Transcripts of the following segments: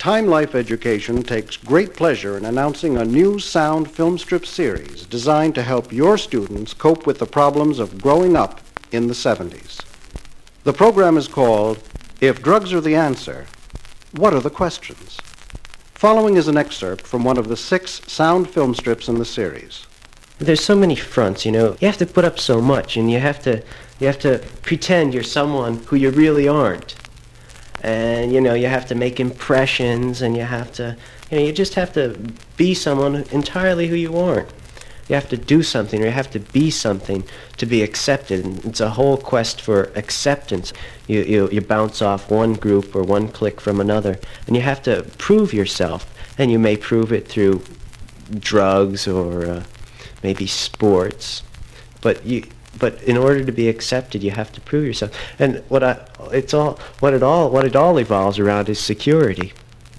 Time Life Education takes great pleasure in announcing a new sound film strip series designed to help your students cope with the problems of growing up in the 70s. The program is called If Drugs Are the Answer, What Are the Questions? Following is an excerpt from one of the 6 sound film strips in the series. There's so many fronts, you know. You have to put up so much, and you have to pretend you're someone who you really aren't. And, you know, you have to make impressions, and you have to, you know, you just have to be someone entirely who you aren't. You have to do something, or you have to be something to be accepted. And it's a whole quest for acceptance. You bounce off one group or one clique from another, and you have to prove yourself. And you may prove it through drugs or maybe sports, but in order to be accepted, you have to prove yourself. And what it all evolves around is security.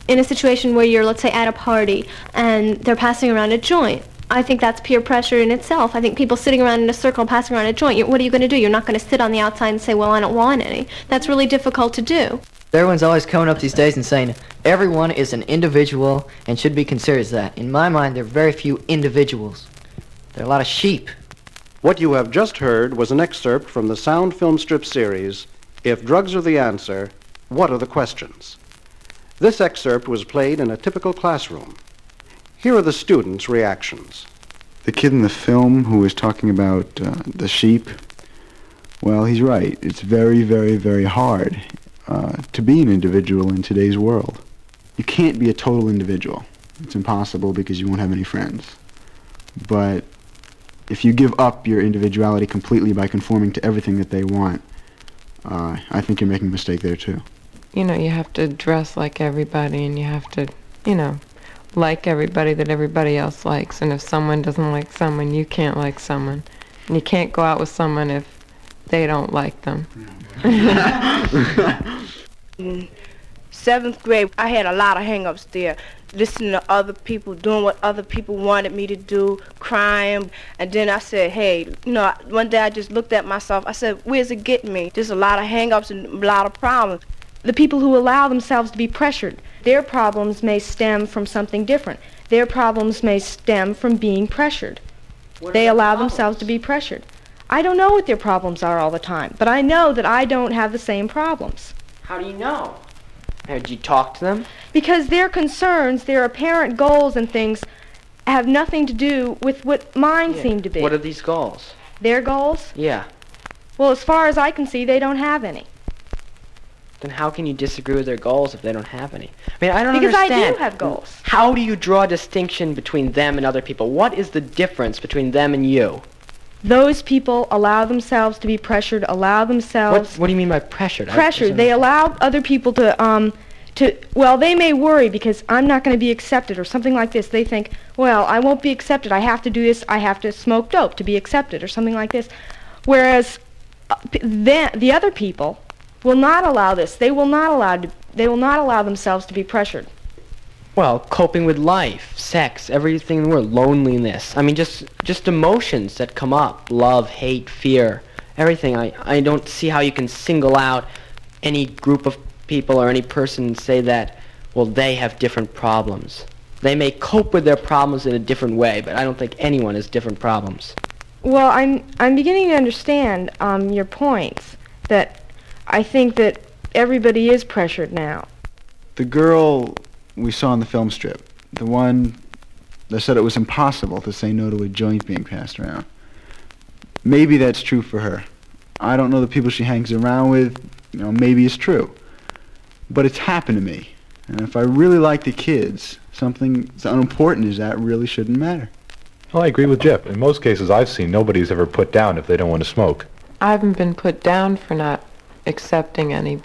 In a situation where you're, let's say, at a party and they're passing around a joint, I think that's peer pressure in itself. I think people sitting around in a circle passing around a joint, what are you going to do? You're not going to sit on the outside and say, well, I don't want any. That's really difficult to do. Everyone's always coming up these days and saying everyone is an individual and should be considered as that. In my mind, there are very few individuals. There are a lot of sheep. What you have just heard was an excerpt from the sound film strip series, If Drugs Are the Answer, What Are the Questions? This excerpt was played in a typical classroom. Here are the students' reactions. The kid in the film who was talking about the sheep, well, he's right. It's very, very, very hard to be an individual in today's world. You can't be a total individual. It's impossible because you won't have any friends. But if you give up your individuality completely by conforming to everything that they want, I think you're making a mistake there too. You know, you have to dress like everybody, and you have to, you know, like everybody that everybody else likes. And if someone doesn't like someone, you can't like someone. And you can't go out with someone if they don't like them. In 7th grade, I had a lot of hang-ups there. Listening to other people, doing what other people wanted me to do, crying. And then I said, hey, you know, one day I just looked at myself. I said, where's it getting me? There's a lot of hang-ups and a lot of problems. The people who allow themselves to be pressured, their problems may stem from something different. Their problems may stem from being pressured. They allow themselves to be pressured. I don't know what their problems are all the time, but I know that I don't have the same problems. How do you know? Did you talk to them? Because their concerns, their apparent goals and things have nothing to do with what mine seem to be. What are these goals? Their goals? Yeah. Well, as far as I can see, they don't have any. Then how can you disagree with their goals if they don't have any? I mean, I don't understand. Because I do have goals. How do you draw a distinction between them and other people? What is the difference between them and you? Those people allow themselves to be pressured, allow themselves... What do you mean by pressured? Pressured. They allow other people to, well, they may worry because I'm not going to be accepted or something like this. They think, well, I won't be accepted. I have to do this. I have to smoke dope to be accepted or something like this. Whereas the other people will not allow this. They will not allow themselves to be pressured. Well, coping with life, sex, everything in the world, loneliness. I mean, just emotions that come up. Love, hate, fear, everything. I don't see how you can single out any group of people or any person and say that, well, they have different problems. They may cope with their problems in a different way, but I don't think anyone has different problems. Well, I'm beginning to understand your points, that I think that everybody is pressured now. The girl we saw in the film strip, the one that said it was impossible to say no to a joint being passed around. Maybe that's true for her. I don't know the people she hangs around with, you know, maybe it's true. But it's happened to me. And if I really like the kids, something as unimportant as that really shouldn't matter. Well, I agree with Jeff. In most cases I've seen, nobody's ever put down if they don't want to smoke. I haven't been put down for not accepting any,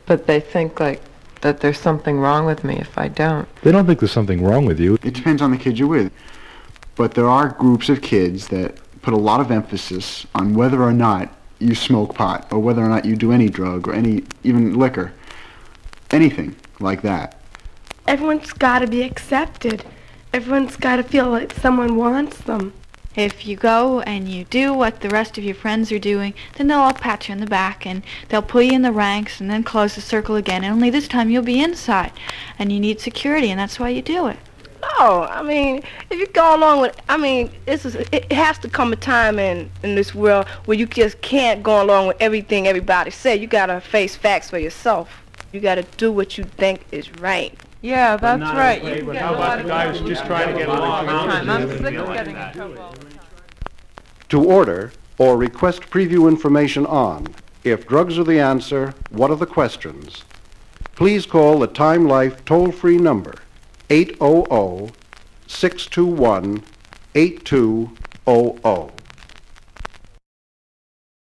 but they think like that there's something wrong with me if I don't. They don't think there's something wrong with you. It depends on the kid you're with. But there are groups of kids that put a lot of emphasis on whether or not you smoke pot, or whether or not you do any drug, or even liquor. Anything like that. Everyone's got to be accepted. Everyone's got to feel like someone wants them. If you go and you do what the rest of your friends are doing, then they'll all pat you on the back and they'll put you in the ranks and then close the circle again, and only this time you'll be inside. And you need security, and that's why you do it. No, I mean, if you go along with, I mean, it has to come a time in this world where you just can't go along with everything everybody says. You gotta face facts for yourself. You gotta do what you think is right. Yeah, that's right. Okay, but how about the guy who's just trying to get along? I'm sick of getting in trouble. To order or request preview information on if drugs are the answer, what are the questions? Please call the Time Life toll-free number 800-621-8200.